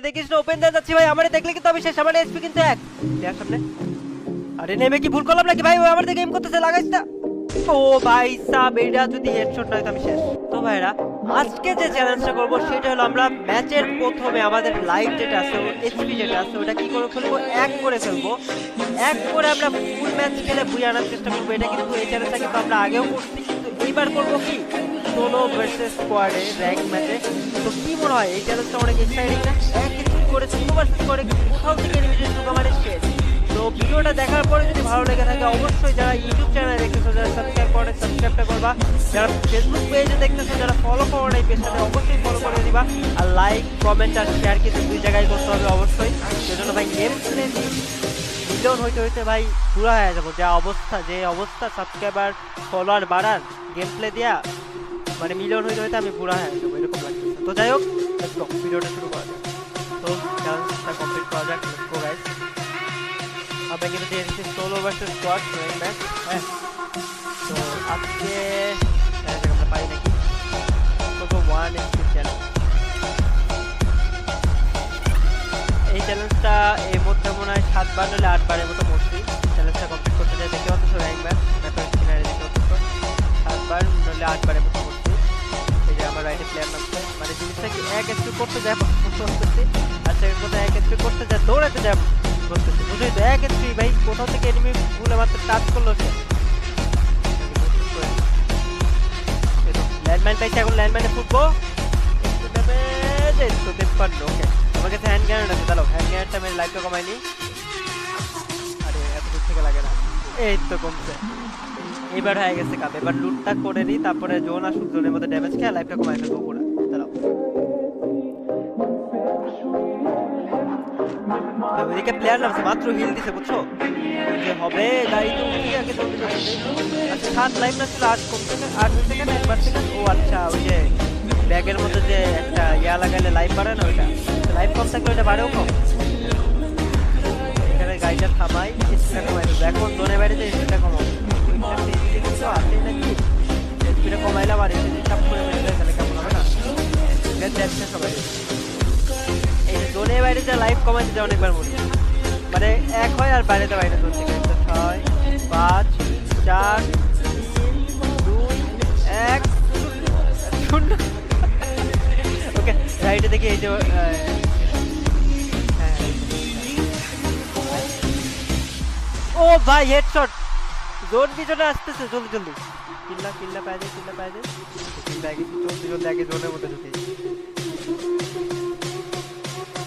দেখিস না ওপেন দিয়ে যাচ্ছি ভাই, আমারে দেখলে কিন্তু আমি শেষ, আমার এসপি কিন্তু এক দেয়ার সামনে। আরে নেমে কি ভুল করলাম নাকি ভাই, ও আমার দিকে এম করতেছে, লাগাইস না। ও ভাই সাব, এটা যদি হেডশট নয় তো আমি শেষ। তো ভাইরা আজকে যে চ্যালেঞ্জটা করবো সেটা হলো আমরা ম্যাচের প্রথমে আমাদের লাইট যেটা আছে, এইচপি যেটা আছে, ওটা কি করে ফেলবো, এক করে ফেলবো। এক করে আমরা ফুল ম্যাচ খেলে বুঝে আনার চেষ্টা করবো। এটা কিন্তু এই চ্যালেঞ্জটা কিন্তু আমরা আগেও করছি, কিন্তু এইবার করবো কি সোলো ভার্সেস স্কোয়াডে র্যাঙ্ক ম্যাচে। তো কি মনে হয় এই চ্যালেঞ্জটা অনেক এক্সাইটিং না? এক কিছু করে সোলো ভার্সেস স্কোয়াডে কোথাও থেকে এলিমিনেট ঢোকা মানে শেষ। তো ভিডিওটা দেখার পরে যদি ভালো লেগে থাকে অবশ্যই যারা ইউটিউব চ্যানেলে দেখতেছো, যারা সাবস্ক্রাইব করে সাবস্ক্রাইবটা করবা, যারা ফেসবুক পেজে দেখতেছো, যারা ফলো করো না এই পেজটাতে অবশ্যই ফলো করে দিবা। আর লাইক কমেন্ট আর শেয়ার কিন্তু দুই জায়গায় করতে হবে অবশ্যই। সেজন্য ভাই গেম প্লে মিলিয়ন হইতে হইতে ভাই পুরো হয়ে যাবো। যে অবস্থা সাবস্ক্রাইবার ফলোয়ার বাড়ার গেম প্লে দিয়া, মানে মিলিয়ন হইতে হইতে আমি পুরো হয়ে যাবো এরকম লাগতেছে। তো যাই হোক লেটস গো, ভিডিওটা শুরু করা যাক। তো চ্যালেঞ্জটা কমপ্লিট করা যাক, লেটস গো গাইস। আমরা কিন্তু দিয়ে দিচ্ছি solo versus squad rank match. হ্যাঁ, তো আজকে আমরা পাই নাকি করবো 1 চ্যালেঞ্জ। এই চ্যালেঞ্জটা এর মধ্যে মনে হয় 7 বার নইলে 8 বারের মতো মরছি চ্যালেঞ্জটা কমপ্লিট করতে যাই। দেখতে পাচ্ছ র্যাঙ্ক ম্যাচ ম্যাপের কিনারে দেখতে পাচ্ছ 7 বার নইলে 8 বারের মতো মরছি। এই যে আমার রাইটে প্লেয়ার নামছে, মানে জিনিসটা কি এক এসপি করতে যায় করতেছি, আর সেকেন্ড কথা এক এসপি করতে যায় দৌড়াতে যায় করতেছি, বুঝলি তো? এক এসপি ভাই কোথাও থেকে এনিমি ভুলে মাত্র টাচ করলো সে। ল্যান্ডমাইন পাইছে, এখন ল্যান্ডমাইনে ফুটবো। ওকে, আমার কাছে হ্যান্ড গ্রেনেড আছে, দাঁড়াও হ্যান্ড গ্রেনেডটা আমি লাইফটা কমাইনি। আরে এত দূর থেকে লাগে না, এই তো কমছে। এবার হয়ে গেছে কাপ, এবার লুটটা করে দিই, তারপরে জোন আসুক, জোনের মধ্যে ড্যামেজ খেয়ে লাইফটা কমাই ফেলবো পুরো। দাঁড়াও, এদিকে প্লেয়ার নামছে, মাত্র হিল দিছে বুঝছো, যে হবে গাড়ি তো উঠি আগে জলদি জলদি। আচ্ছা 7 লাইফ না ছিল, 8 সেকেন্ড 8 সেকেন্ড 1 সেকেন্ড। ও আচ্ছা, ওই যে ব্যাগের মধ্যে যে একটা ইয়া লাগাইলে লাইফ বাড়ে না, ওইটা লাইফ কম থাকলে ওইটা বাড়েও কম। এখানে গাড়িটা থামাই, স্পিডটা কমাই দেবো। এখন জোনের বাইরে যে স্পিডটা কমাবো, আসেই নাকি স্পিডটা কমাইলাম আর এসে চাপ করে মেরে দেয়, তাহলে কেমন হবে না? দেখছে সবাই এই যে জোনের বাইরে যে লাইফ কমাইতে যায় অনেকবার মনে, মানে এক হয় আর বাইরেতে বাইরে জোন থেকে 6 5 4 3 2 1 0। ওকে, রাইটে দেখি এই যে ও ভাই হেডশট, জোন পিছনে আসতেছে, জলদি জলদি কিল্লা পায় যায়, কিল্লা পায় যায়, কিল্লা গেছি, জলদি জলদি আগে জোনের মধ্যে ঢুকে।